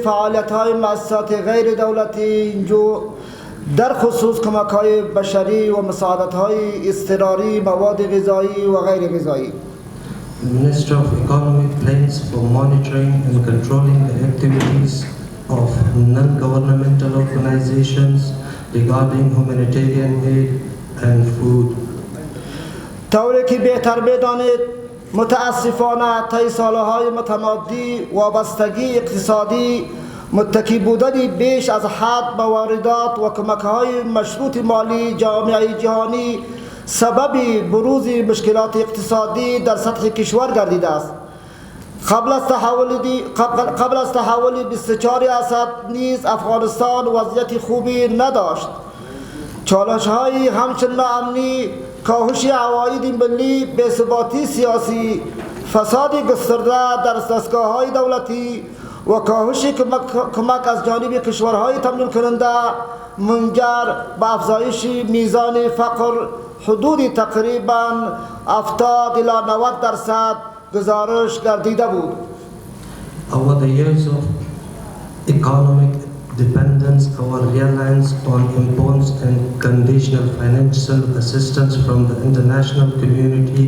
فعالیت‌های مؤسسات غیر دولتی در خصوص کمک‌های بشری و مساعدت‌های اضطراری مواد غذایی و غیر غذایی. The Minister of Economy plans for monitoring and controlling the activities of non-governmental organizations regarding humanitarian aid and food. طوری که بهتر بدانید متاسفانه طی سالهای متمادی وابستگی اقتصادی متکی بودن بیش از حد به واردات و کمک‌های مشروط مالی جامعه جهانی سبب بروز مشکلات اقتصادی در سطح کشور گردیده است. قبل از تحول 24 اسد نیز افغانستان وضعیت خوبی نداشت. چالش‌های همچنین ناامنی، کاهش عواید ملی، بی‌ثباتی سیاسی، فساد گسترده در دستگاه‌های دولتی و کاهش کمک از جانب کشورهای تمویل کننده منجر به افزایش میزان فقر حدود تقریباً 70 الی 90% گزارش گردیده بود. Over the years of economic dependence, our reliance on imposed and conditional financial assistance from the international community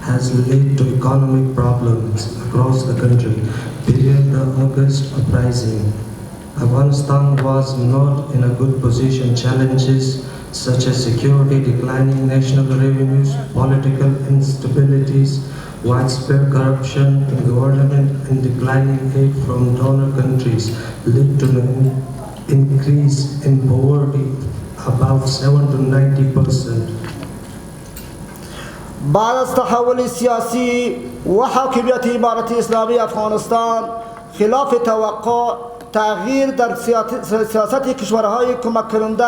has led to economic problems across the country. During the August uprising, Afghanistan was not in a good position. Challenges such as security, declining national revenues, political instabilities, widespread corruption in government and declining aid from donor countries led to an increase in poverty about 7 to 90%. بعد از تحول سیاسی و حاکمیت امارت اسلامی افغانستان خلاف توقع تغییر در سیاست کشورهای کمک کننده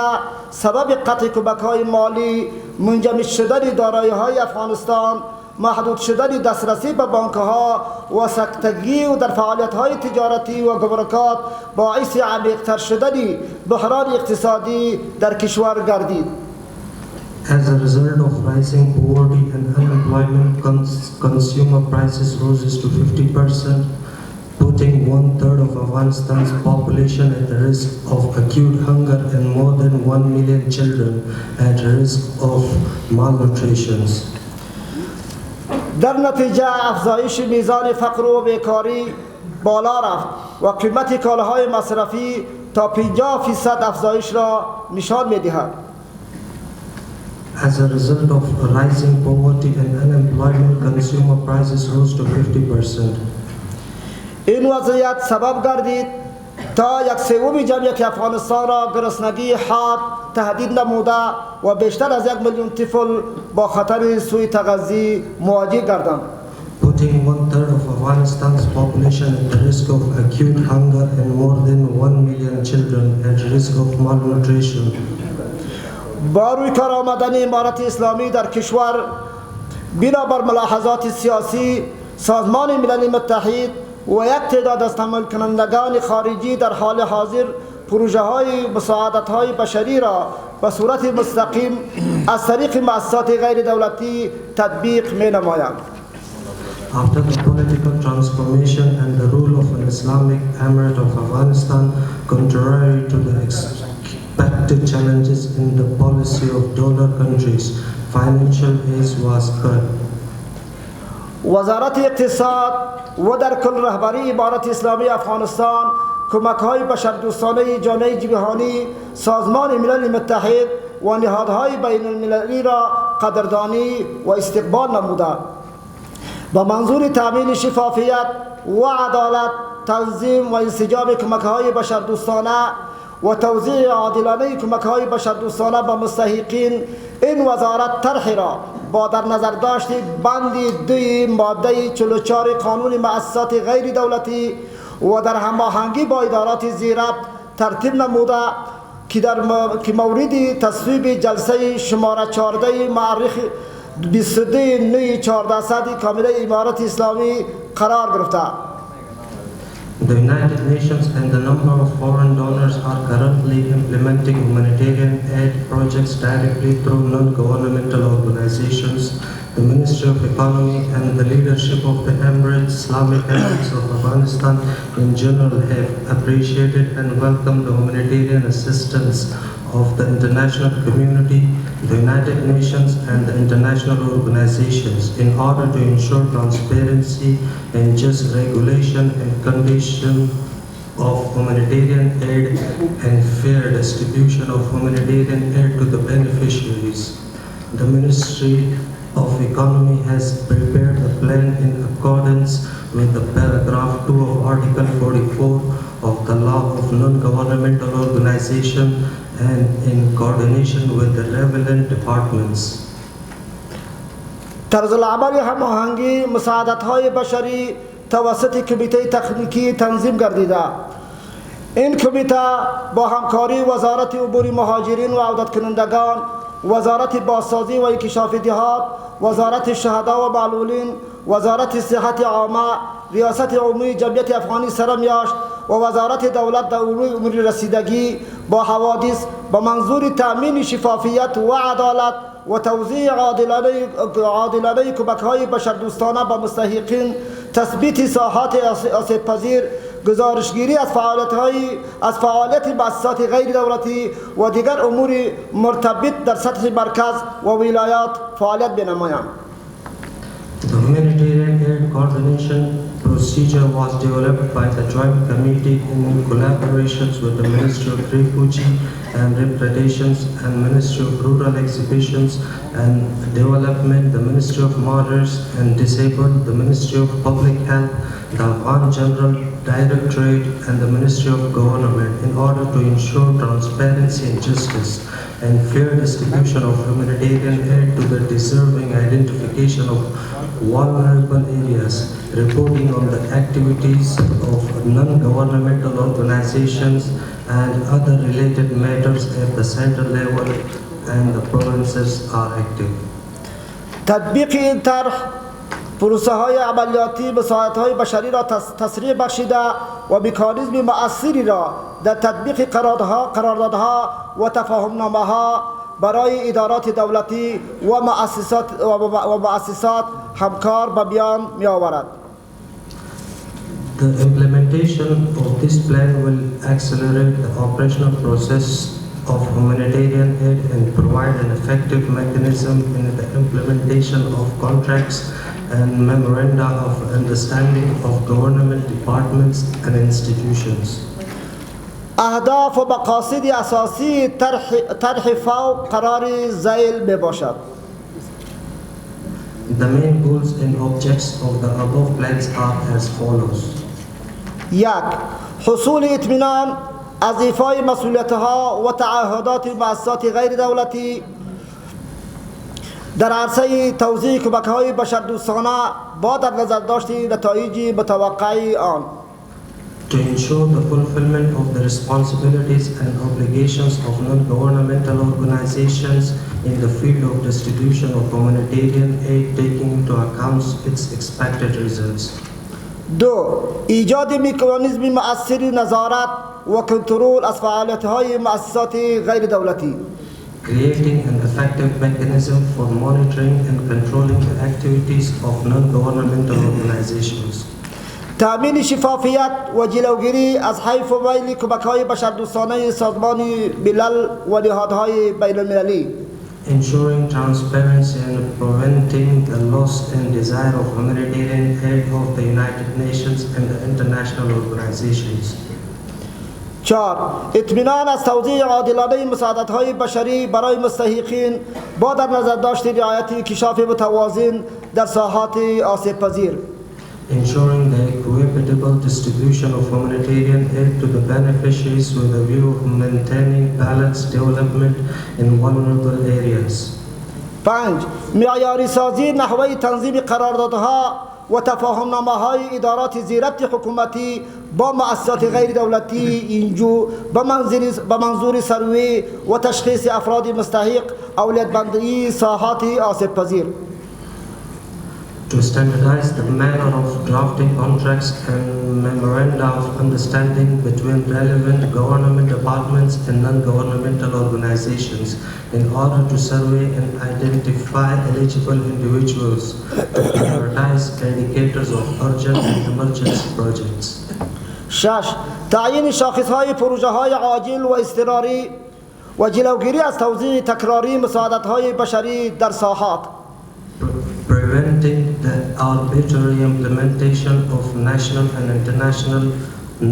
سبب قطع کمک‌های مالی، منجمد شدن دارایی‌های افغانستان، محدود شدن دسترسی به بانک‌ها و سکتگی و در فعالیت‌های تجارتی و گمرکات باعث عمیق‌تر شدن بحران اقتصادی در کشور گردید. As a result of rising poverty and unemployment, consumer prices rose to 50%, putting 1/3 of Afghanistan's population at the risk of acute hunger and more than 1 million children at risk of malnutrition. در نتیجه افزایش میزان فقر و بیکاری بالا رفت و قیمت کالاهای مصرفی تا 50% افزایش را نشان می‌دهد. As a result of rising poverty and unemployment, consumer prices rose to 50%. این وضعیت سبب گردید تا 1/3 جمعیت افغانستان را گرسنگی حاد تهدید نموده و بیشتر از 1 میلیون طفل با خطر سوء تغذیه مواجه گردند. Putting 1/3 of Afghanistan's population at the risk of acute hunger and more than 1 million children at risk of malnutrition. با روی کار آمدن امارت اسلامی در کشور بنابر ملاحظات سیاسی، سازمان ملل متحد و یک تعداد از تمویل کنندگان خارجی در حال حاضر پروژه های مساعدت های بشری را به صورت مستقیم از طریق مؤسسات غیر دولتی تطبیق می نمایند. After the political transformation and the rule of an Islamic Emirate of Afghanistan, contrary to the expected challenges in the policy of donor countries, financial aid was cut. وزارت اقتصاد و در کل رهبری امارت اسلامی افغانستان کمک‌های بشردوستانه جامعه جهانی، سازمان ملل متحد و نهادهای بین المللی را قدردانی و استقبال نموده. با منظور تامین شفافیت و عدالت، تنظیم و انسجام کمک‌های بشردوستانه و توزیع عادلانه کمک‌های بشردوستانه به مستحقین، این وزارت طرح را با در نظر داشت بند 2 ماده 44 قانون مؤسسات غیر دولتی و در هماهنگی با ادارات زیرت ترتیب نموده که مورد تصویب جلسه شماره 14 مؤرخ 22/14 کامله امارت اسلامی قرار گرفته. The United Nations and a number of foreign donors are currently implementing humanitarian aid projects directly through non-governmental organizations The Ministry of Economy and the leadership of the Emirates, Islamic Emirates of Afghanistan in general have appreciated and welcomed the humanitarian assistance of the international community, the United Nations and the international organizations in order to ensure transparency and just regulation and condition of humanitarian aid and fair distribution of humanitarian aid to the beneficiaries. The Ministry of Economy has prepared a plan in accordance with the paragraph 2 of Article 44 of the Law of Non-Governmental Organization and in coordination with the relevant departments. طرز العمل هماهنگی مساعدت‌های بشری توسط کمیته تکنیکی تنظیم گردیده. این کمیته با همکاری وزارت امور مهاجرین و عودت کنندگان، وزارت بازسازی و انکشاف دهات، وزارت شهدا و معلولین، وزارت صحت عامه، ریاست عمومی جمعیت افغانی سرمیاشت و وزارت دولت در امور رسیدگی با حوادث به منظور تأمین شفافیت و عدالت و توزیع عادلانه کمک‌های بشردوستانه به مستحقین، تثبیت ساحات آسیب پذیر، گزارشگیری از فعالیت مؤسسات غیر دولتی و دیگر امور مرتبط در سطح مرکز و ولایات فعالیت بنمایند. The humanitarian aid coordination procedure was developed by the Joint Committee in collaboration with the Ministry of Refugee and Repatriations and Ministry of Rural Exhibitions and Development, the Ministry of Mothers and Disabled, the Ministry of Public Health, the Afghan General Directorate and the Ministry of Government in order to ensure transparency and justice and fair distribution of humanitarian aid to the deserving, identification of vulnerable areas, reporting on the activities of non-governmental organizations and other related matters at the central level and the provinces are active. تطبیق این طرح پروسه های عملیاتی مساعدت های بشری را تسریع بخشیده و مکانیزم مؤثری را در تطبیق قراردادها و تفاهمنامه ها برای ادارات دولتی و مؤسسات همکار به بیان می آورد. The implementation of this plan will accelerate the operational process of humanitarian aid and provide an effective mechanism in the implementation of contracts and memoranda of understanding of government departments and institutions. اهداف و مقاصد اساسی طرح فوق قرار ذیل می باشد. The main goals and objects of the above plans are as follows. 1. حصول اطمینان از ایفای مسئولیت‌ها و تعهدات مؤسسات غیر دولتی در عرصه توزیع کمک‌های بشردوستانه با در نظر داشت نتایج متوقع آن. To ensure the fulfillment of the responsibilities and obligations of non-governmental organizations in the field of distribution of humanitarian aid, taking into account its expected results. 2. ایجاد مکانیزم مؤثر نظارت و کنترل از فعالیت‌های مؤسسات غیر دولتی. Creating an effective mechanism for monitoring and controlling the activities of non-governmental organizations. تأمین شفافیت و جلوگیری از حیف و میل کمک‌های بشردوستانه سازمان ملل و نهادهای بین المللی. Ensuring transparency and preventing the loss and desire of humanitarian aid of the United Nations and the international organizations. 4. اطمینان از توزیع عادلانه مساعدت‌های بشری برای مستحقین با در نظر داشت رعایت انکشاف متوازن در ساحات آسیب پذیر. Ensuring the equitable distribution of humanitarian aid to the beneficiaries with a view of maintaining balanced development in vulnerable areas. 5. معیاری سازی نحوه تنظیم قراردادها و تفاهمنامه‌های ادارات زیربط حکومتی با مؤسسات غیر دولتی اینجو به منظور سروی و تشخیص افراد مستحق اولویت بندی ساحات آسیب پذیر. to standardize the manner of drafting contracts and memoranda of understanding between relevant government departments and non-governmental organizations in order to survey and identify eligible individuals to prioritize indicators of urgent and emergency projects. 6. تعیین شاخصهای پروژه‌های عاجل و اضطراری و جلوگیری از توزیع تکراری مساعدت‌های بشری در ساحات. Preventing the arbitrary implementation of national and international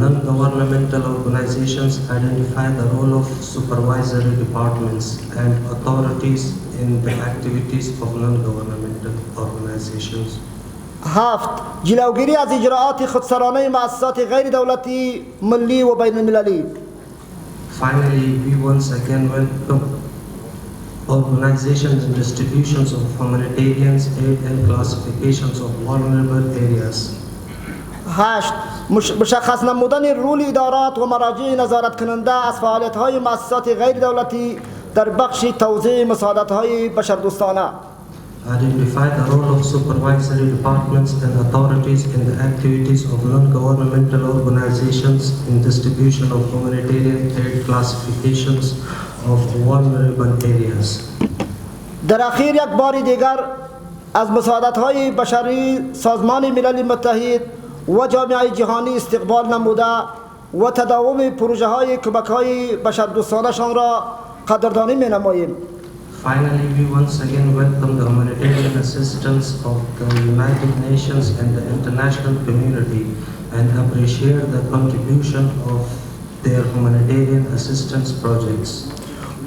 non-governmental organizations, identify the role of supervisory departments and authorities in the activities of non-governmental organizations. 7. جلوگیری از اجراءات خودسرانه مؤسسات غیر دولتی ملی و بین المللی. Finally, we once again welcome organizations and distributions of humanitarian aid and classifications of vulnerable areas. 8. مشخص نمودن رول ادارات و مراجع نظارت کننده از فعالیت‌های مؤسسات غیر دولتی در بخش توزیع مساعدت‌های بشردوستانه. Identify the role of supervisory departments and authorities in the activities of non-governmental organizations in distribution of humanitarian aid classifications of vulnerable areas. در اخیر یک بار دیگر از مساعدت‌های بشری سازمان ملل متحد و جامعه جهانی استقبال نموده و تداوم پروژه‌های کمک‌های بشردوستانه‌شان را قدردانی می‌نماییم. Finally, we once again welcome the humanitarian assistance of the United Nations and the international community and appreciate the contribution of their humanitarian assistance projects.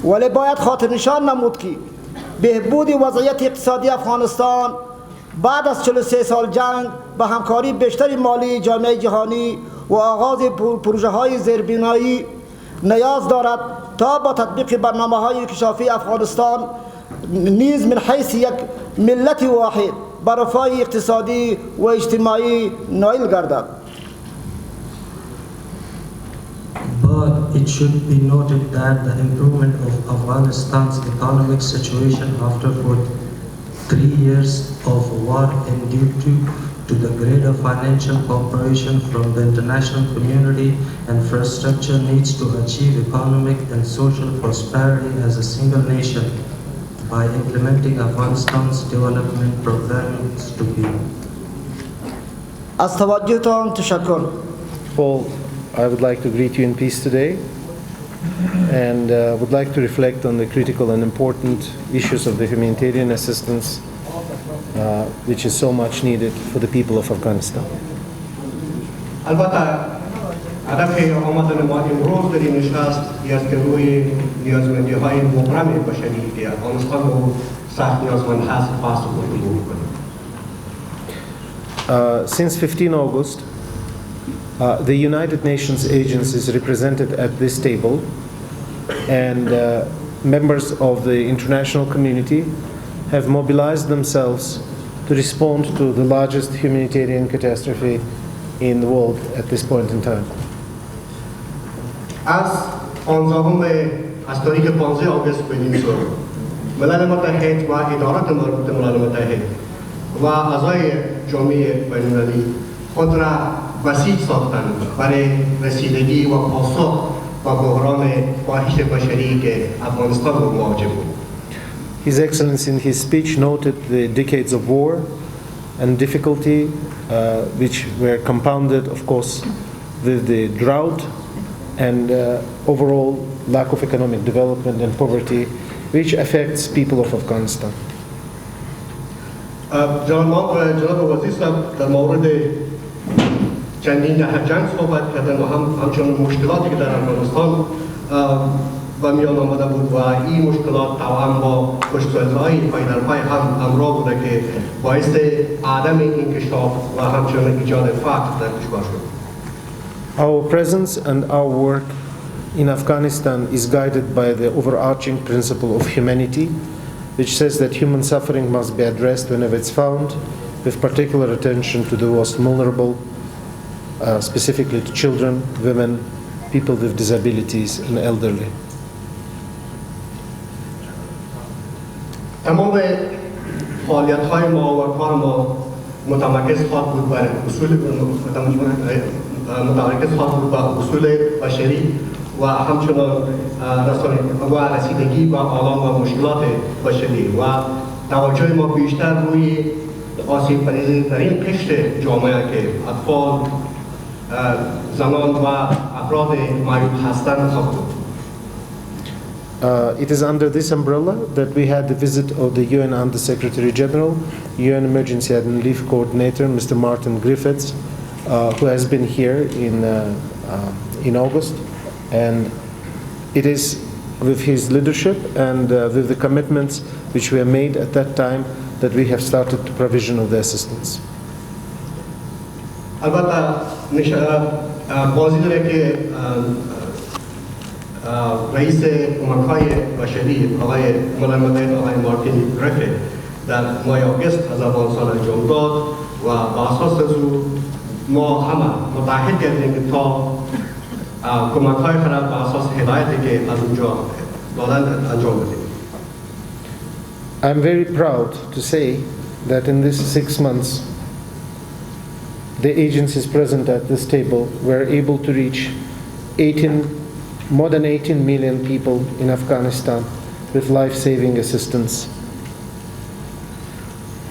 ولی باید خاطر نشان نمود که بهبود وضعیت اقتصادی افغانستان بعد از 43 سال جنگ به همکاری بیشتر مالی جامعه جهانی و آغاز پروژه‌های زیربنایی نیاز دارد تا با تطبیق برنامه‌های انکشافی افغانستان نیز من حیث یک ملت واحد بر رفاه اقتصادی و اجتماعی نائل گردد. But it should be noted that the improvement of Afghanistan's economic situation after 3 years of war and due to the greater financial cooperation from the international community, infrastructure needs to achieve economic and social prosperity as a single nation by implementing Afghanistan's development programs to be. از توجهتان تشکر. Paul, I would like to greet you in peace today and would like to reflect on the critical and important issues of the humanitarian assistance which is so much needed for the people of Afghanistan. البته هدف آمدن ما امروز در این نشست است که روی نیازمندی‌های مبرم بشری که افغانستان رو سخت نیازمند هست بحث و گفتگو کنیم. Since 15 August, the United Nations agencies represented at this table and members of the international community have mobilized themselves to respond to the largest humanitarian catastrophe in the world at this point in time. از تاریخ 15 آگوست بدین سو ملل متحد و ادارات ملل متحد و اعضای جامعه بین‌المللی خود را بسیج ساختند برای رسیدگی و پاسخ به بحران فاحش بشری که افغانستان رو مواجه بود. His Excellency in his speech noted the decades of war and difficulty which were compounded, of course, with the drought and overall lack of economic development and poverty which affects people of Afghanistan. جناب وزیر صاحب در مورد چندین دهه جنگ صحبت کردن و همچنین مشکلاتی که در افغانستان و میان آمده بود و این مشکلات طبعا با پشتوانه‌های پای در پای هم همراه بوده که باعث عدم انکشاف و همچنین ایجاد فقر در کشور شد. Our presence and our work in Afghanistan is guided by the overarching principle of humanity, which says that human suffering must be addressed whenever it's found, with particular attention to the most vulnerable, specifically to children, women, people with disabilities and elderly. تمام فعالیت‌های ما و کار ما متمرکز خواهد بود بر اصول بشری و همچنان رسیدگی به آلام و مشکلات بشری و توجه ما بیشتر روی آسیب پذیرترین قشر جامعه که اطفال، زنان و افراد معیوب هستند خواهد بود. It is under this umbrella that we had the visit of the UN Under Secretary General, UN Emergency and Relief Coordinator, Mr. Martin Griffiths, who has been here in August, and it is with his leadership and with the commitments which were made at that time that we have started the provision of the assistance. رئیس کمک‌های بشری آقای مننه آقای مارتین گریفیت در ماه آگوست از افغانستان انجام داد و با اساس از او ما همه متحد کردیم تا کمک‌های خود با اساس هدایتی که از اونجا دادند انجام بدیم. I'm very proud to say that in these 6 months the agencies present at this table were able to reach more than 18 million people in Afghanistan with life-saving assistance.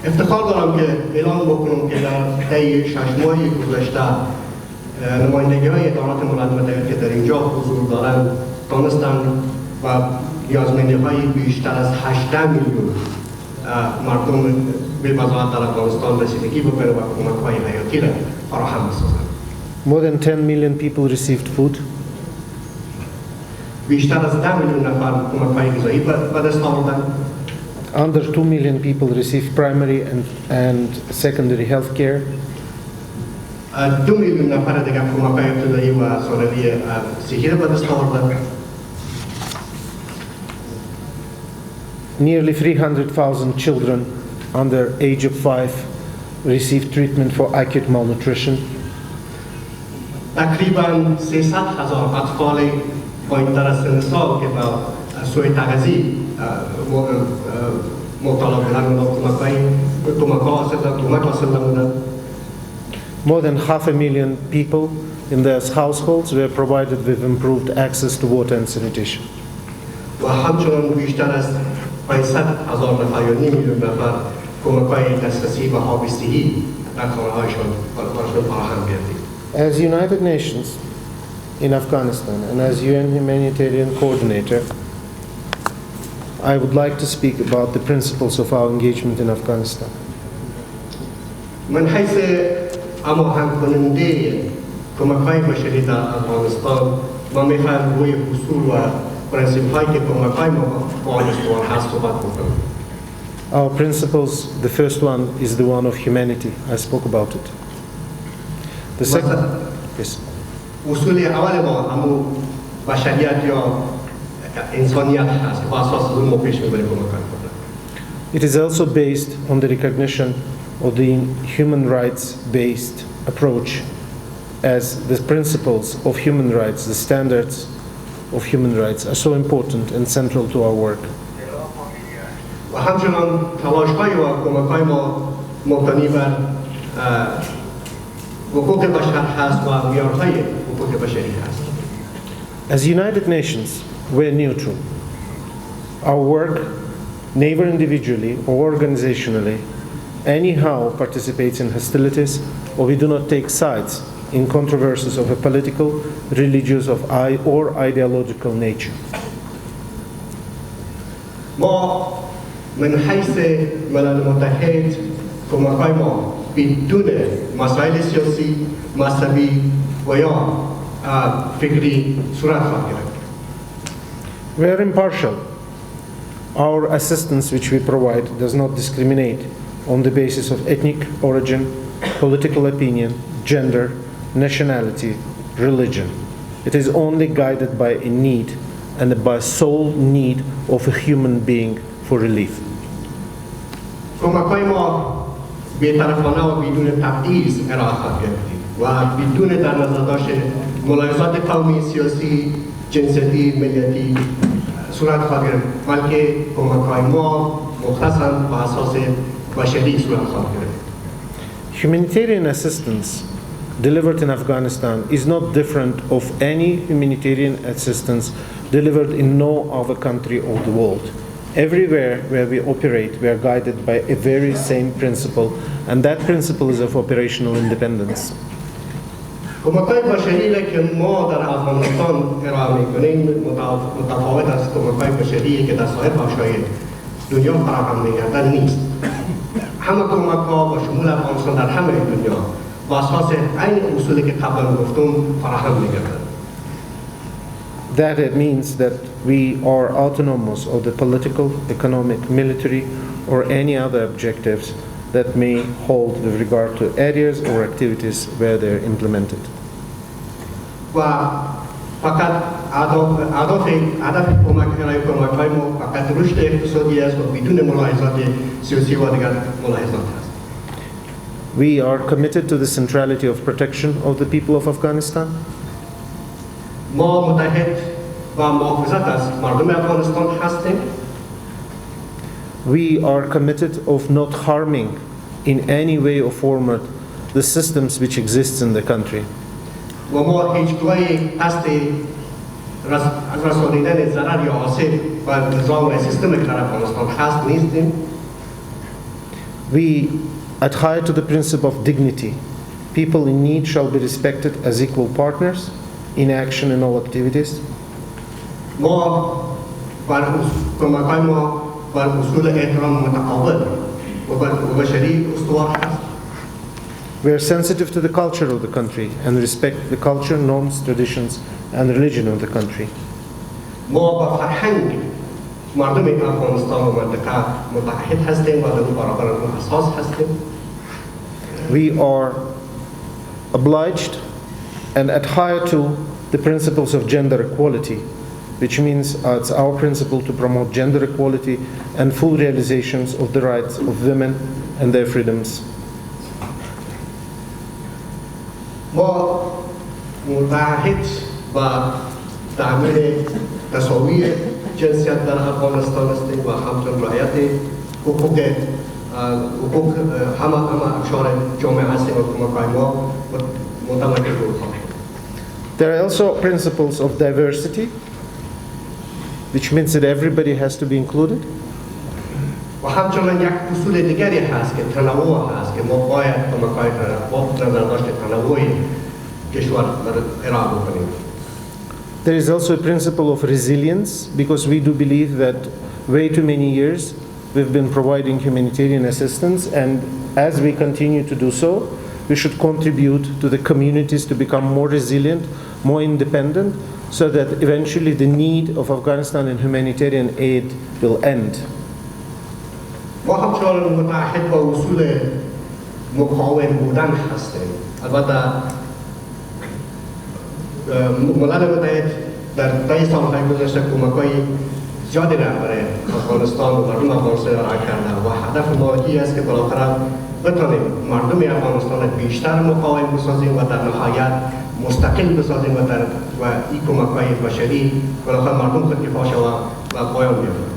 افتخار دارم که اعلام بکنم که در طی 6 ماهی گذشته نمایندگی‌های ادارات ملل متحد که در اینجا حضور دارند تانستند و نیازمندی‌های بیشتر از 18 میلیون مردم به وضعیت در افغانستان رسیدگی بکنند و کمک‌های حیاتی را فراهم بسازند. More than 10 million people received food. بیشتر از 10 میلیون نفر کمک‌های غذایی به دست آوردند. Under 2 million people received primary and secondary health care. 2 میلیون نفر دیگر کمک‌های ابتدایی و ثانوی صحی را به دست آوردند. Nearly 300,000 children under age of 5 received treatment for acute malnutrition. تقریباً 300,000 اطفال پایین‌تر از سن سال که با سوء تغذیه مبتلا بودند کمک حاصل نمودند. More than 500,000 people in those households were provided with improved access to water and sanitation. و همچنان بیشتر از 500,000 نفر یا نیم میلیون نفر کمک‌های دسترسی و آبستگی در خانه‌هایشان فراهم گردید. As United Nations in Afghanistan and as UN Humanitarian Coordinator, I would like to speak about the principles of our engagement in Afghanistan. من حیث هماهنگ کننده کمک‌های بشری در افغانستان ما می‌خوایم روی اصول و پرنسیپ‌هایی که کمک‌های ما با آنستوار هست صحبت بکنیم. Our principles, the first one is the one of humanity. I spoke about it. The second, yes. اصول اول ما همون بشریت یا انسانیت هست و اساس اون ما پیش می‌بریم کمک کنیم. It is also based on the recognition of the human rights-based approach as the principles of human rights, the standards of human rights are so important and central to our work. و همچنان تلاش‌های و کمک‌های ما مبتنی بر حقوق بشر هست و معیارهای حقوق بشری هست. As United Nations, we're neutral. Our work, neither individually or organizationally, anyhow participates in hostilities, or we do not take sides in controversies of a political, religious, or ideological nature. ما من حیث ملل متحد کمک‌های ما بدون مسائل سیاسی، مذهبی و یا فکری صورت خواهد گرفت. We are impartial. Our assistance which we provide does not discriminate on the basis of ethnic origin, political opinion, gender, nationality, religion. It is only guided by a need and by sole need of a human being for relief. کمک‌های ما بی‌طرفانه و بدون تبعیض ارائه خواهد گرفت و بدون در نظر داشت ملاحظات قومی، سیاسی، جنسیتی، ملیتی صورت خواهد گرفت، بلکه کمک‌های ما مختصاً بر اساس بشری صورت خواهد گرفت. Humanitarian assistance delivered in Afghanistan is not different of any humanitarian assistance delivered in no other country of the world. Everywhere where we operate, we are guided by a very same principle, and that principle is of operational independence. کمک‌های بشری را که ما در افغانستان ارائه می‌کنیم متفاوت از کمک‌های بشری که در سایر بخش‌های دنیا فراهم می‌گردد نیست. همه کمک‌ها با شمول افغانستان در همه دنیا با اساس این اصولی که قبلا گفتم فراهم می‌گردد. That it means that we are autonomous of the political, economic, military, or any other objectives that may hold with regard to areas or activities where they are implemented. و فقط هدف کمک‌های ما فقط رشد اقتصادی است و بدون ملاحظات سیاسی و دیگر ملاحظات است. We are committed to the centrality of protection of the people of Afghanistan. ما متحد و محافظت از مردم افغانستان هستیم. We are committed of not harming in any way or format the systems which exist in the country. و ما هیچگاهی قصد رسانیدن ضرر یا آسیب و نظام و سیستم که در افغانستان هست نیستیم. We adhere to the principle of dignity. People in need shall be respected as equal partners in action in all activities. ما بر کمک‌های ما بر اصول احترام متقابل و بشری استوار هست. We are sensitive to the culture of the country and respect the culture, norms, traditions, and religion of the country. ما با فرهنگ مردم افغانستان و منطقه متحد هستیم و در برابر اون اساس هستیم. We are obliged and adhere to the principles of gender equality, which means it's our principle to promote gender equality and full realizations of the rights of women and their freedoms. ما متحد و تعمیل تساوی جنسیت در افغانستان هستیم و همچنین رعایت حقوق همه اقشار جامعه هستیم و کمک‌های ما متمرکز خواهیم. There are also principles of diversity, which means that everybody has to be included. و همچنین یک اصول دیگری هست که تنوع هست که ما باید کمک‌های با نظر داشت تنوع کشور ارائه بکنیم. There is also a principle of resilience, because we do believe that way too many years we've been providing humanitarian assistance, and as we continue to do so, we should contribute to the communities to become more resilient, more independent, so that eventually the need of Afghanistan in humanitarian aid will end. ما همچنان متحد با اصول مقاوم بودن هستیم. البته ملل متحد در 10 سال گذشته کمک‌های زیادی را برای افغانستان و مردم افغانستان ارائه کرده و هدف ما این است که بالاخره بتوانیم مردم افغانستان را بیشتر مقاوم بسازیم و در نهایت مستقل بسازیم و این کمک‌های بشری بالاخره مردم خود کفاش و پایان بیاورد.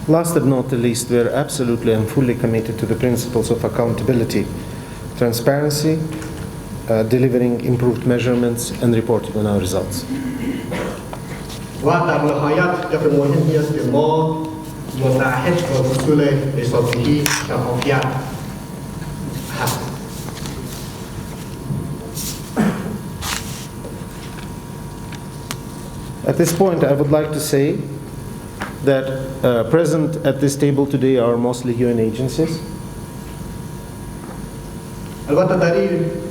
Last but not the least, we are absolutely and fully committed to the principles of accountability, transparency, delivering improved measurements and reporting on our results. و در نهایت یک مهمی است که ما متحد با اصول حسابدهی شفافیت هستیم. At this point, I would like to say that present at this table today are mostly UN agencies. البته در این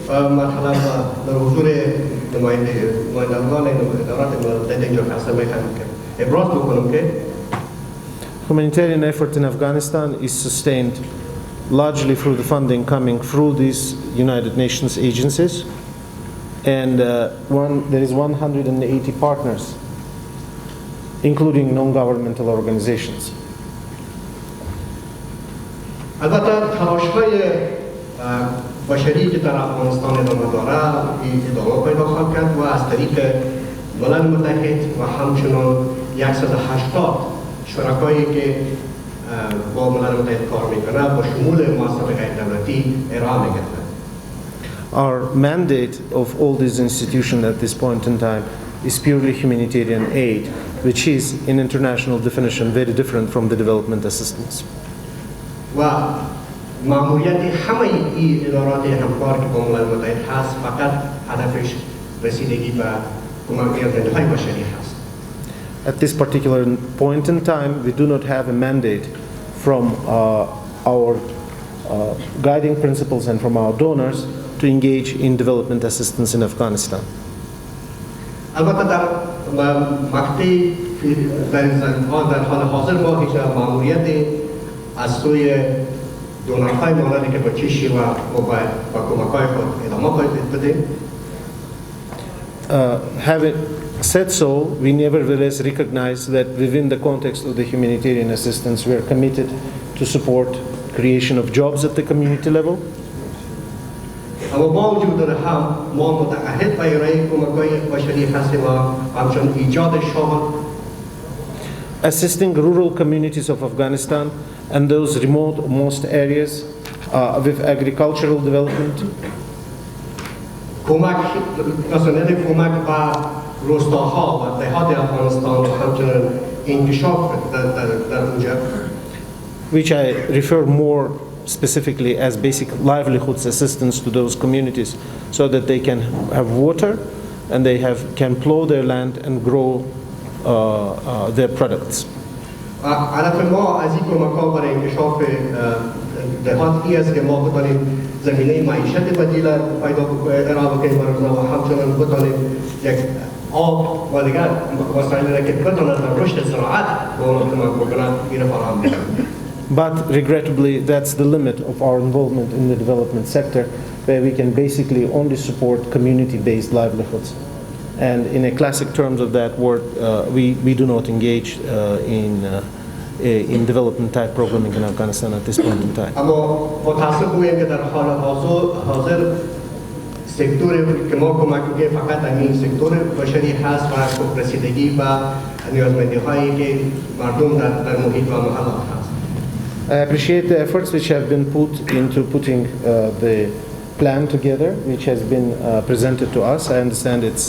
مرحله در حضور نمایندگان ادارات متحده اینجا هستم میخوام که ابراز بکنم که Humanitarian effort in Afghanistan is sustained largely through the funding coming through these United Nations agencies, and there is 180 partners, including non-governmental organizations. البته تلاش‌های بشری که در افغانستان ادامه داره ادامه پیدا خواهد کرد و از طریق ملل متحد و همچنان 180 شرکایی که با ملل متحد کار میکنه با شمول مؤسسات غیر دولتی ارائه میگردد. Our mandate of all these institutions at this point in time is purely humanitarian aid, which is, in international definition, very different from the development assistance. و ماموریت همه این ادارات همکار که با ملل متحد هست فقط هدفش رسیدگی به کمک نیازمندهای بشری هست. At this particular point in time, we do not have a mandate from our guiding principles and from our donors to engage in development assistance in Afghanistan. البته در مقطعی در حال حاضر ما هیچ ماموریت از سوی دونرهای مانند که با چشی و با کمک‌های خود ادامه خواهید بدیم. Having said so, we nevertheless recognize that within the context of the humanitarian assistance, we are committed to support creation of jobs at the community level. اما با وجود هم ما متعهد به ارائه کمک‌های بشری هستیم و همچون ایجاد شغل assisting rural communities of Afghanistan and those remote areas with agricultural development. کمک رساندن کمک به روستاها و دهات افغانستان و همچنین انکشاف در اونجا which I refer more specifically as basic livelihoods assistance to those communities so that they can have water and they can plow their land and grow their products. هدف ما از این کمک‌ها برای انکشاف دهات این است که ما بتانیم زمینه معیشت بدیل پیدا ارائه بکنیم برای و همچنین بتانیم یک آب و دیگر وسایلی را که بتانند در رشد زراعت به اونها کمک بکنند این را فراهم بکنند. But regrettably, that's the limit of our involvement in the development sector, where we can basically only support community-based livelihoods. And in a classic terms of that word, we do not engage in development type programming in Afghanistan at this point in time. اما متاسف گویم که در حال حاضر سکتور که ما کمک می‌کنیم فقط همین سکتور بشری هست و رسیدگی به نیازمندی‌هایی که مردم در محیط و محلات هست. I appreciate the efforts which have been put into putting the plan together, which has been presented to us. I understand it's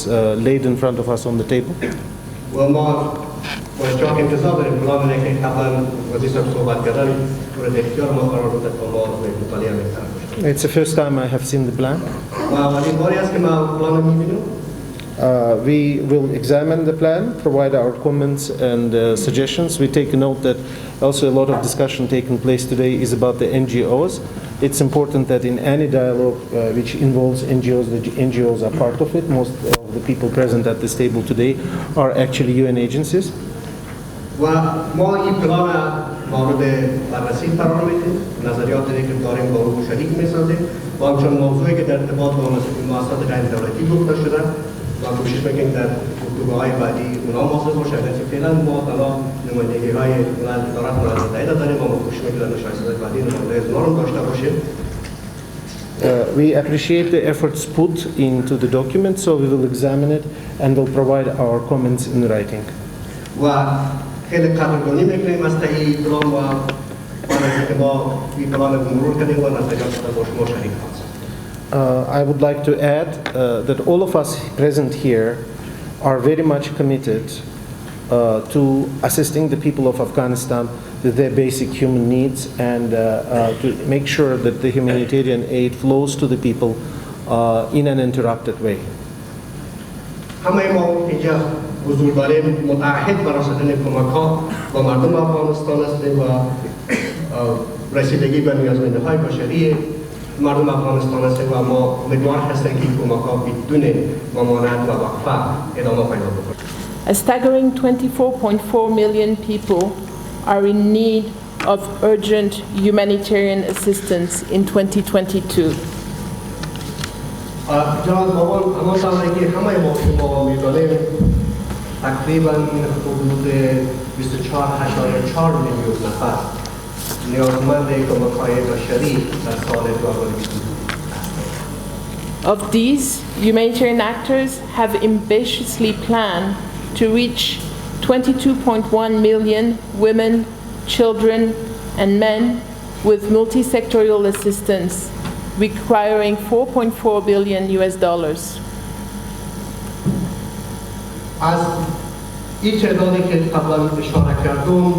laid in front of us on the table. It's the first time I have seen the plan. We will examine the plan, provide our comments and suggestions. We take note that also a lot of discussion taking place today is about the NGOs. It's important that in any dialogue which involves NGOs, the NGOs are part of it. Most of the people present at this table today are actually UN agencies. و ما این پلان مورد بررسی قرار میدیم، نظریاتی که داریم با اون شریک میسازیم و همچنین موضوعی که در ارتباط با مؤسسات غیر دولتی گفته شده و کوشش میکنیم در گفتگوهای بعدی اونا موضوع باشه. که فعلا ما تنها نمایندگی‌های ادارات متحده داریم و ما کوشش میکنیم در نشست‌های بعدی نماینده از اونا رو داشته باشیم. We appreciate the efforts put into the document, so we will examine it and will provide our comments in writing. و خیلی قدردانی میکنیم از تهیه پلان و برای که ما این پلان رو مرور کردیم و نظریات با شما شریک هستیم. I would like to add that all of us present here are very much committed to assisting the people of Afghanistan with their basic human needs and to make sure that the humanitarian aid flows to the people in an uninterrupted way. همه ما اینجا حضور داریم متعهد بر رساندن کمک‌ها با مردم افغانستان هستیم و رسیدگی به نیازمندی‌های بشری مردم افغانستان هستیم و ما امیدوار هستیم که این کمک‌ها بدون ممانعت و وقفه ادامه پیدا بکنه. A staggering 24.4 million people are in need of urgent humanitarian assistance in 2022. جناب بابان اما طوری که همه ما شما می‌دانیم تقریباً حدود 24.4 میلیون نفر نیازمند کمک‌های بشری در سال 2022 Of these, humanitarian actors have ambitiously planned to reach 22.1 million women, children, and men with multi-sectorial assistance requiring 4.4 billion US dollars. از این تعدادی که قبلا اشاره کردم،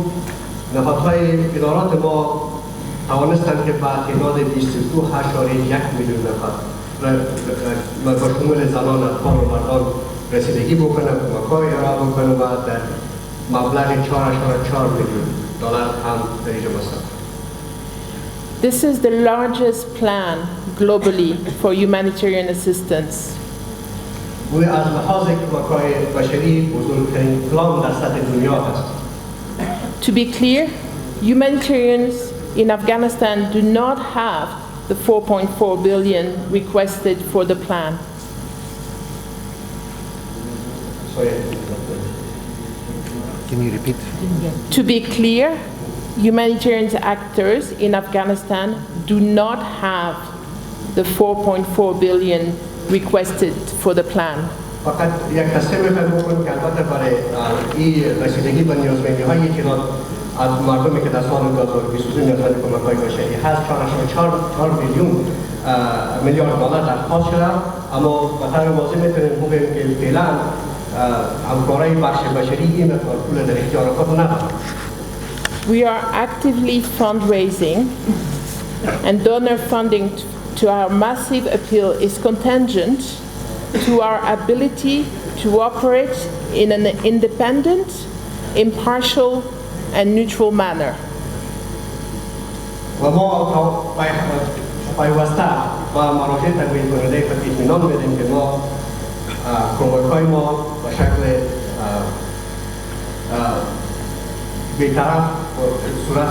نهادهای ادارات ما توانستند که به تعداد 22.1 میلیون نفر با شمول زنان، اطفال و مردان رسیدگی بکنند، کمک‌های ارائه بکنند و در مبلغ 4.4 میلیون دلار هم در اینجا مصرف. This is the largest plan globally for humanitarian assistance. و از لحاظ کمک‌های بشری بزرگترین پلان در سطح دنیا هست. To be clear, humanitarians in Afghanistan do not have the 4.4 billion requested for the plan. Sorry. Can you repeat? To be clear, humanitarian actors in Afghanistan do not have the 4.4 billion requested for the plan. فقط یک تصمیم می‌خوایم بکنیم که البته برای این رسیدگی به نیازمندی‌هایی که از مردمی که در سال 2022 نیازمند کمک‌های بشری هست 4.4 میلیارد دلار درخواست شده، اما به طور واضح می‌تونیم بگیم که فعلا همکارای بخش بشری این مقدار پول در اختیار خود ندارند. We are actively fundraising, and donor funding to our massive appeal is contingent to our ability to operate in an independent, impartial, and neutral manner. و ما پیوسته با مراجع تمویل کننده خود اطمینان بدیم که ما کمک‌های ما به شکل بی‌طرف صورت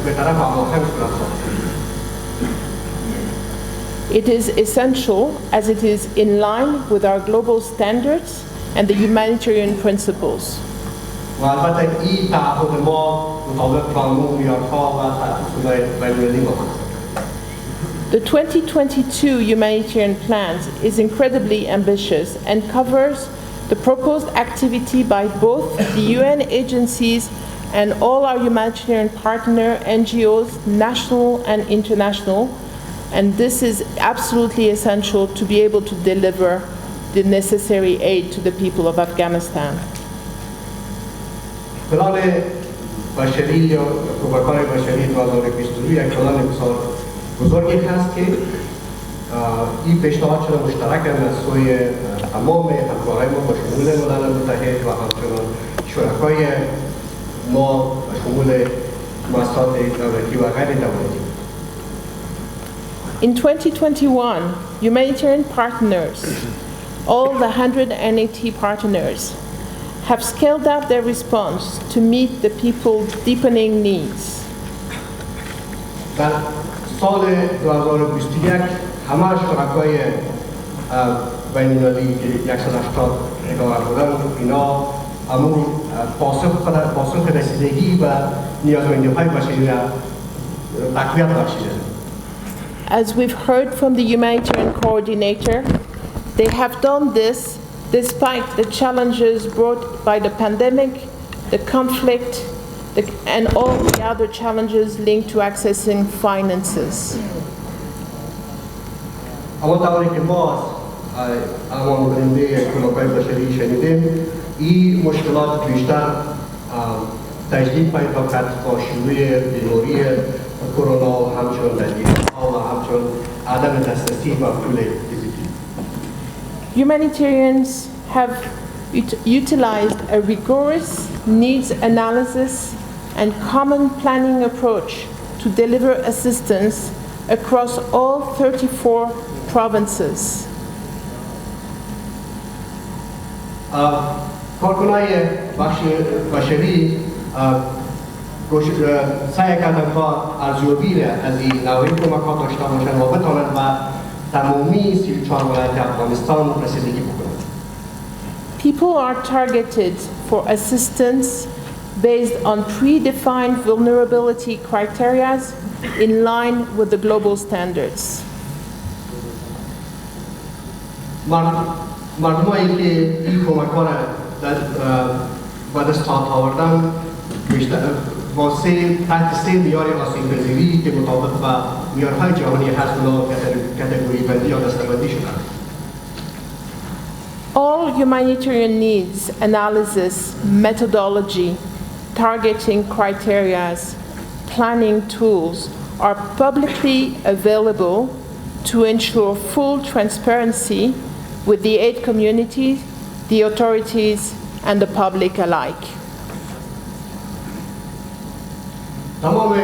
بی‌طرف هماهنگ صورت خواهد. It is essential as it is in line with our global standards and the humanitarian principles. و البته این تعهد ما مطابق قانون معیارها و اصولهای بین‌المللی ما هست. The 2022 humanitarian plan is incredibly ambitious and covers the proposed activity by both the UN agencies and all our humanitarian partner NGOs, national and international, and this is absolutely essential to be able to deliver the necessary aid to the people of Afghanistan. پلان بشری یا کمک‌های بشری 2022 یک پلان بسیار بزرگی هست که این پیشنهاد شده مشترک از سوی تمام همکارای ما با شمول ملل متحد و همچنان شرکای ما با شمول مؤسسات دولتی و غیر دولتی. In 2021, humanitarian partners, all the 180 partners, have scaled up their response to meet the people's deepening needs. در سال 2021 همه شرکای بین‌المللی که 180 اداره بودند اینا همون پاسخ رسیدگی و نیازمندی‌های بشری را تقویت بخشیدند. As we've heard from the humanitarian coordinator, they have done this despite the challenges brought by the pandemic, the conflict, and all the other challenges linked to accessing finances. اما طوری که ما از امان کننده کمک‌های بشری شنیدیم این مشکلات بیشتر تجدید پیدا کرد با شیوع بیماری کرونا و همچنان درگیری‌ها و همچنان عدم دسترسی به پول فیزیکی. Humanitarians have utilized a rigorous needs analysis and common planning approach to deliver assistance across all 34 provinces. کارکنای بخش بشری سعی کردن تا ارزیابی از این نوعی کمک‌ها داشته باشند و بتوانند و تمامی 34 ولایت افغانستان رسیدگی بکنند. People are targeted for assistance based on predefined vulnerability criteria in line with the global standards. مردمایی که این کمک‌ها را به دست آوردن تحت 3 معیار آسیب پذیری که مطابق با معیارهای جهانی هست اونا کاتگوری بندی یا دسته‌بندی شدن. All humanitarian needs analysis, methodology, targeting criteria, planning tools are publicly available to ensure full transparency with the aid community, the authorities, and the public alike. تمام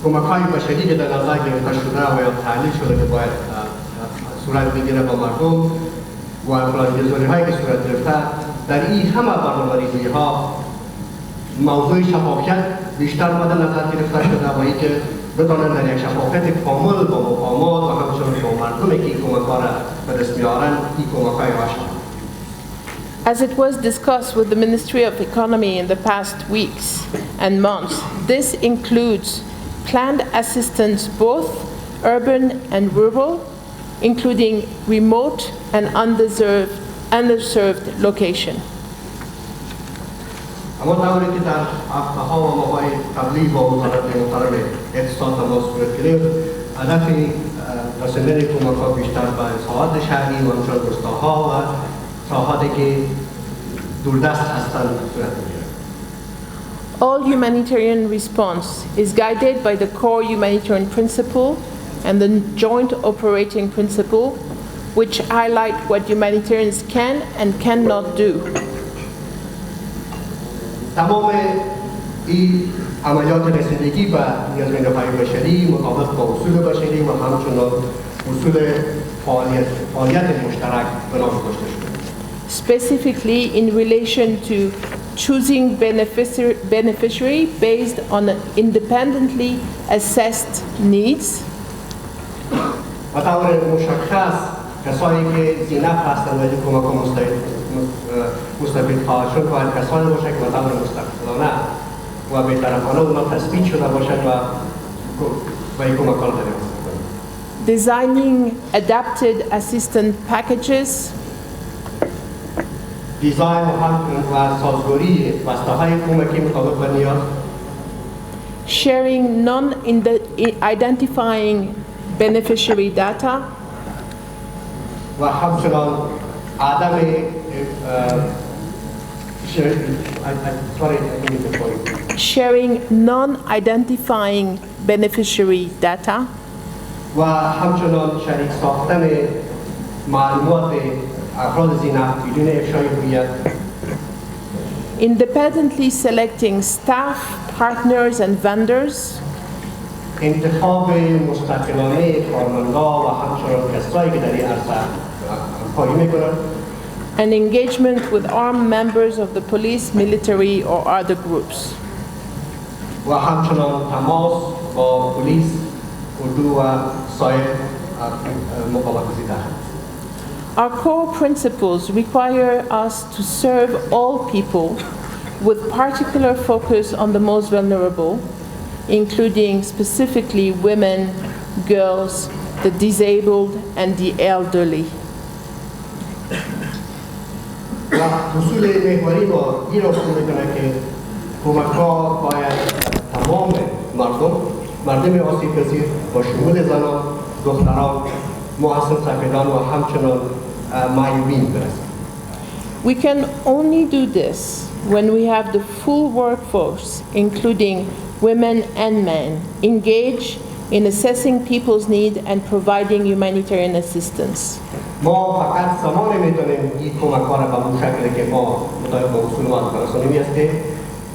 کمک‌های بشری که در نظر گرفته شده و یا تحلیل شده که باید صورت بگیره با مردم و پلان‌گذاری‌هایی که صورت گرفته در این همه برنامه‌ریزی‌ها موضوع شفافیت بیشتر مد نظر گرفته شده و اینکه بتوانند در یک شفافیت کامل با مقامات و همچنین با مردمی که این کمک‌ها را به دست میارند این کمک‌های باشند. As it was discussed with the Ministry of Economy in the past weeks and months, this includes planned assistance both urban and rural, including remote and underserved location. اما طوری که در هفته‌ها و ماه‌های قبلی با وزارت محترم اقتصاد تماس گرفتیم، هدف رساندن کمک‌ها بیشتر به ساحات شهری و همچنین روستاها و ساحاتی که دوردست هستند صورت می‌گیرد. All humanitarian response is guided by the core humanitarian principle and the joint operating principle, which highlight what humanitarians can and cannot do. تمام این عملیات رسیدگی به نیازمندهای بشری مطابق با اصول بشری و همچنین اصول فعالیت مشترک بنا گذاشته شده. Specifically in relation to choosing beneficiary based on independently assessed needs. و طور مشخص کسانی که زینف هستند ولی کمک مستفید خواهد شد باید کسانی باشد که به طور مستقلانه و بی‌طرفانه اونا تثبیت شده باشد و این کمک ها را دریافت کنند. Designing adapted assistance packages. دیزاین و سازگاری بسته‌های کمکی مطابق به نیاز. Sharing non-identifying beneficiary data. و همچنان عدم sharing non-identifying beneficiary data. و همچنان شریک ساختن معلومات افراد زینف بدون افشای هویت. Independently selecting staff, partners and vendors. انتخاب مستقلانه کارمندان و همچنین کسایی که در این عرصه همکاری میکنند. And engagement with armed members of the police, military or other groups. و همچنان تماس با پلیس، اردو و سایر مقامات زیده. Our core principles require us to serve all people with particular focus on the most vulnerable, including specifically women, girls, the disabled and the elderly. و اصول محوری با این را فرو میکنه که کمک‌ها باید تمام مردم آسیب پذیر با شمول زنان، دختران، محسن سفیدان و همچنان معیوبین برسند. We can only do this when we have the full workforce, including women and men, engaged in assessing people's needs and providing humanitarian assistance. ما فقط زمان میتونیم این کمک‌ها را به اون شکلی که ما مطابق با اصول ما افغانستانی است که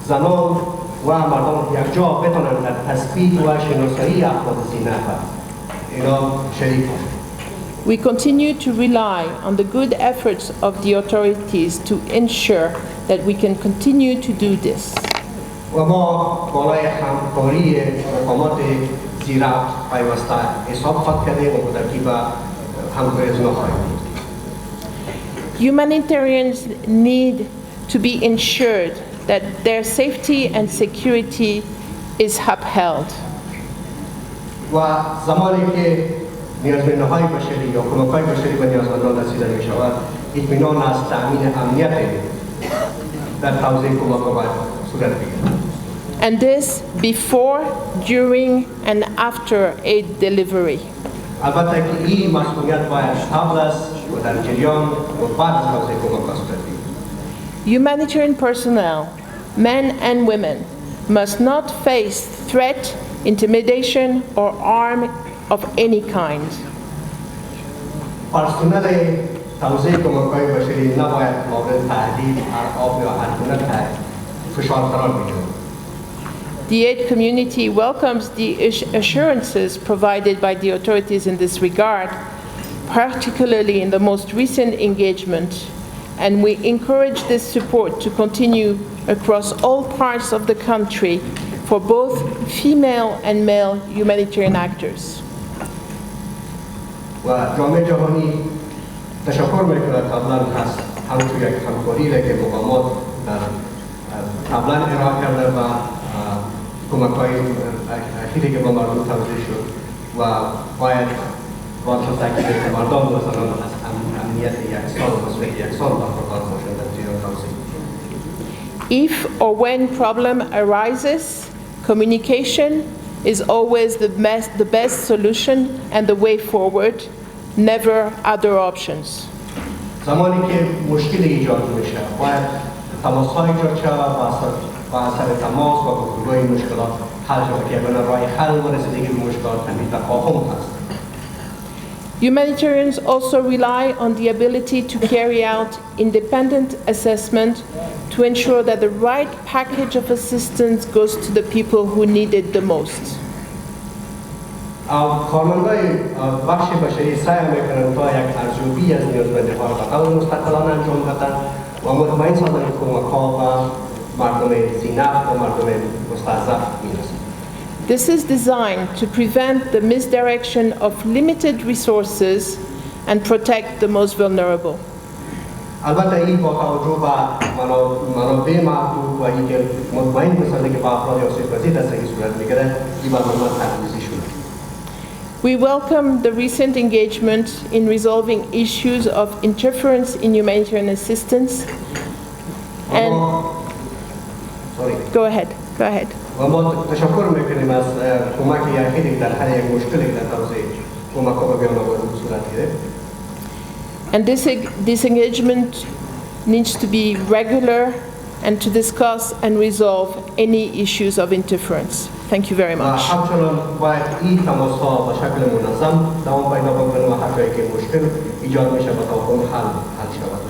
زنان و مردان یکجا بتونن در تثبیت و شناسایی افراد زینف اینا شریک باشند. We continue to rely on the good efforts of the authorities to ensure that we can continue to do this. و ما بالای همکاری مقامات زیرفت پیوسته حساب خواهد کردیم و متکی به همکاری از خواهیم. Humanitarians need to be ensured that their safety and security is upheld. و زمانی که نیازمندهای بشری یا کمک‌های بشری به نیازمندان رسیده می شود، اطمینان از تأمین امنیت در توزیع کمک‌ها باید صورت بگیرد. and this before, during, and after aid delivery. البته که این مسئولیت باید قبل است و در جریان و بعد از حوزه کمک است. Humanitarian personnel, men and women, must not face threat, intimidation, or harm of any kind. پرسنل توزیع کمک‌های بشری نباید مورد تهدید، ارعاب یا هر گونه فشار قرار بگیرد. The aid community welcomes the assurances provided by the authorities in this regard, particularly in the most recent engagement, and we encourage this support to continue across all parts of the country for both female and male humanitarian actors. و جامعه جهانی تشکر می‌کند قبلا هست همچون یک همکاری را که مقامات در قبلا ارائه کرده و کمک‌های اخیری که با مردم توزیع شد و باید واسه تاکید که مردم مثلا از امنیت یک سال و مسئولیت یک سال برخوردار باشند در جریان توزیع. If or when problem arises, communication is always the best solution and the way forward, never other options. زمانی که مشکل ایجاد میشه باید تماس‌های ایجاد شود و اثر تماس و گفتگوهای مشکلات حل شود که بنا راه حل و رسیدگی به مشکلات همین تفاهم هست. Humanitarians also rely on the ability to carry out independent assessment to ensure that the right package of assistance goes to the people who need it the most. کارمندای بخش بشری سعی میکنند تا یک ارزیابی از نیازمندی‌ها را به طور مستقلانه انجام بدن و مطمئن سازند که کمک‌ها و مردم زینف و مردم مستضعف میرسند. This is designed to prevent the misdirection of limited resources and protect the most vulnerable. البته این با توجه به منابع محدود و اینکه مطمئن بسازه که با افراد آسیب‌پذیر دستگیری صورت میگیره این برنامه تنظیمی شده. We welcome the recent engagement in resolving issues of interference in humanitarian assistance. And go ahead. و ما تشکر میکنیم از کمک اخیری در هر یک مشکلی در توزیع کمک‌ها به بیان آورده صورت گرفت. And this engagement needs to be regular and to discuss and resolve any issues of interference. Thank you very much. همچنان باید این تماس‌ها به شکل منظم دوام پیدا بکنه و هر جایی که مشکل ایجاد میشه با توافق حل شود.